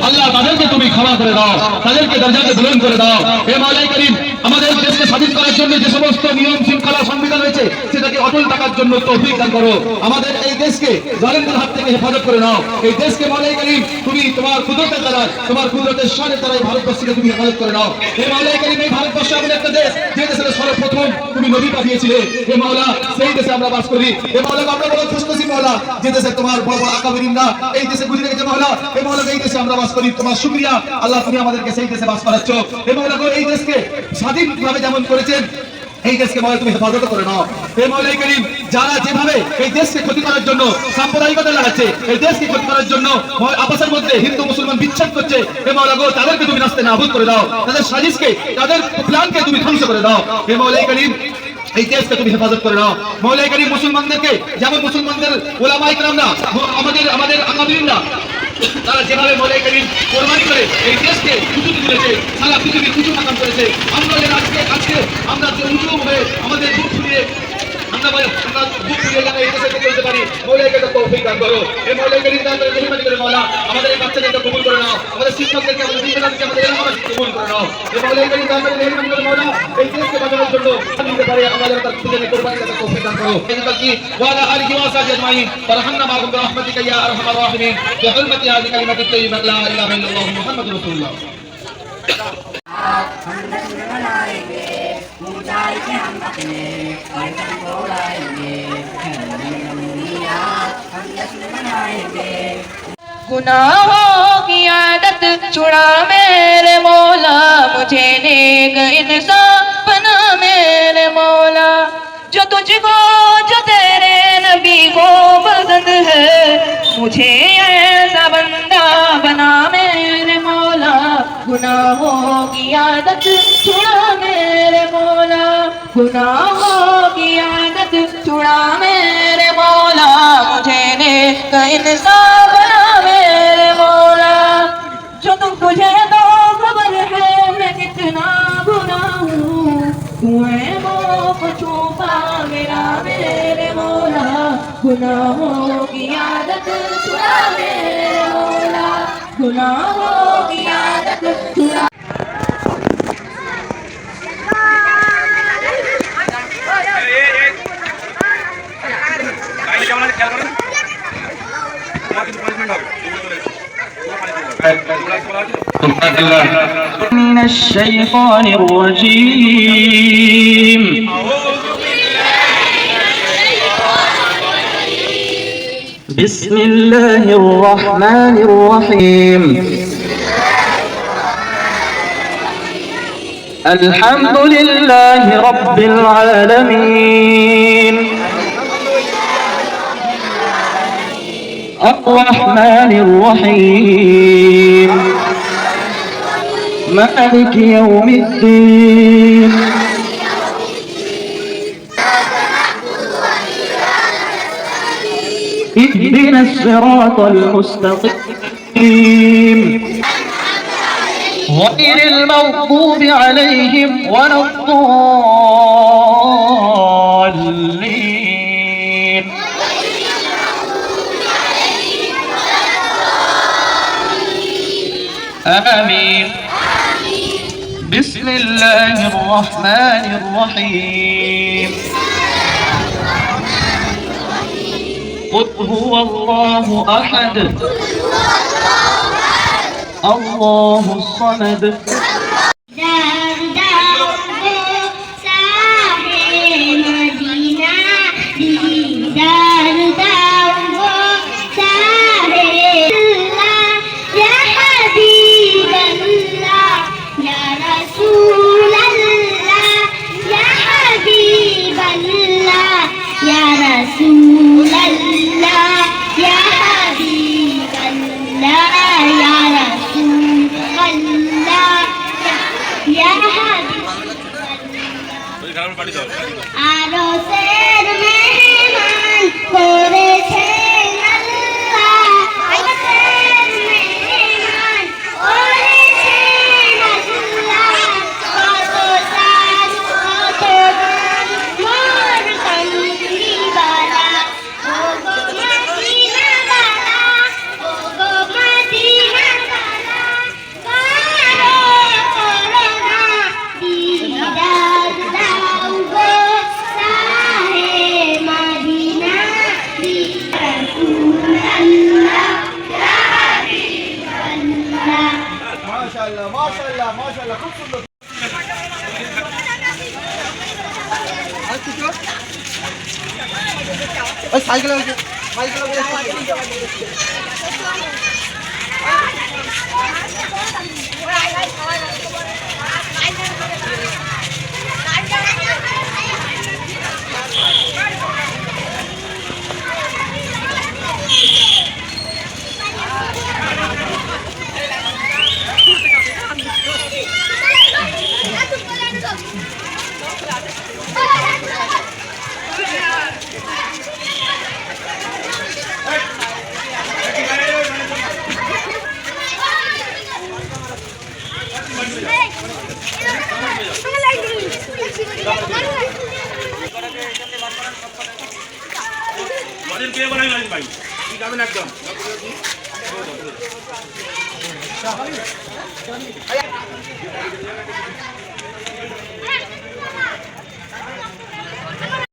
আল্লাহ তাদেরকে তুমি ক্ষমা করে দাও, তাদেরকে দরজাকে বুলন্দ করে দাও। হে মাওলাই করিম, আমাদের দেশকে স্বাধীন করার জন্য যে সমস্ত নিয়ম শৃঙ্খলা সংবিধান রয়েছে সেটাকে অটল থাকার জন্য তৌফিক দান করো। আমাদের এই দেশকে জালেমদের হাত থেকে হেফাজত করে নাও। এই দেশকে মাওলাই করিম তুমি তোমার কুদরতের দ্বারা, তোমার কুদরতের শানের দ্বারা এই ভারতবর্ষকে তুমি হেফাজত করে নাও। হে মাওলাই করিম, এই ভারতবর্ষ এমন একটা দেশ যে দেশের সর্বপ্রথম তুমি নবী পাঠিয়েছিলে। হে মাওলা, সেই দেশে আমরা বাস করি। হে মাওলা, আমরা বড় খুশি মাওলা, যে দেশে তোমার বড় বড় আকাবিরিনরা এই দেশে গুজরে গেছে মাওলা। হে মাওলা, এই দেশে আমরা বাস করি, তোমার শুকরিয়া আল্লাহ, তুমি আমাদেরকে সেই দেশে বাস করাচ্ছ। হে মাওলা, এই দেশকে স্বাধীনভাবে যেমন করেছেন এই দেশকে মাওলা তুমি হেফাজত করে নাও। হে মাওলাই করিম, যারা যেভাবে এই দেশকে ক্ষতি করার জন্য সাম্প্রদায়িকতা লাগাচ্ছে, এই দেশকে ক্ষতি করার জন্য আপসের মধ্যে হিন্দু মুসলমান বিচ্ছেদ করছে, হে মাওলা গো, তাদেরকে তুমি রাস্তায় নাবুদ করে দাও, তাদের সাজিশকে, তাদের প্ল্যানকে তুমি ধ্বংস করে দাও। হে মাওলাই করিম, এই দেশকে তুমি হেফাজত করে নাও। মাওলাই করিম, মুসলমানদেরকে যেমন মুসলমানদের ওলামায়ে কেরামরা, আমাদের আকাবিরিনরা, তারা যেভাবে মাওলাই করিম কোরবানি করে এই দেশকে উঁচু তুলেছে, সারা পৃথিবীর উঁচু মাকাম করেছে, আমরা আজকে আমরা যে উঁচু হয়ে আমাদের বুক ফুলিয়ে আমরা বুক ফুলিয়ে যেন এই দেশে চলতে পারি, মাওলাই করিম তৌফিক দান করো। এই মাওলাই করিম দান করে মেহরবানি করে মাওলা, আমাদের এই বাচ্চাদেরকে কবুল করে নাও, আমাদের শিক্ষকদেরকে, আমাদের শিক্ষকদেরকে, আমাদের এলাকাবাসীকে কবুল করে নাও। এই মাওলাই করিম দান করে মেহরবানি করে মাওলা, এই দেশকে বাঁচানোর জন্য দিতে পারে আমাদের তার খুঁজে কোরবানি দান তৌফিক দান করো। এই কি ওয়ালা আলিহি ওয়া সাহবিহি আজমাইন ফারহামনা মা'হুম বিরহমাতিকা ইয়া আরহামার রাহিমিন বিহুরমাতি হাযিহি কালিমাতিত তাইয়্যিবাত লা ইলাহা ইল্লাল্লাহু মুহাম্মাদুর রাসূলুল্লাহ। गुनाहों की आदत छुड़ा मेरे मौला, मुझे नेक इंसान बना मेरे मौला। जो तुझको, जो तेरे नबी को पसंद है, मुझे ऐसा बंदा बना मेरे मौला। गुनाहों की आदत छुड़ा मेरे मौला, गुनाहों की आदत छुड़ा मेरे मौला, मुझे नेक इंसान बना मेरे मौला। जो तुझे तो खबर है मैं कितना गुनाह हूँ, तू है वो छुपा मेरा मेरे मौला। गुनाहों की आदत छुड़ा मेरे मौला, गुनाहों की आदत छुड़ा। من الشيطان الرجيم بسم الله الرحمن الرحيم الحمد لله رب العالمين الرحمن الرحيم مالك يوم الدين اهدنا الصراط المستقيم غير المغضوب عليهم ولا الضالين آمين. بسم الله الرحمن الرحيم قل هو الله أحد الله الصمد আরো সের মেহমান করেছেন আল্লাহ, সের মেহমান করেছেন আল্লাহ। কত সাজ কত গান মোর কামলিওয়ালা, ও গো মদিনা বালা, ও গো মদিনা বালা। মডেল কে বানাই ভাই কি যাবেন একদম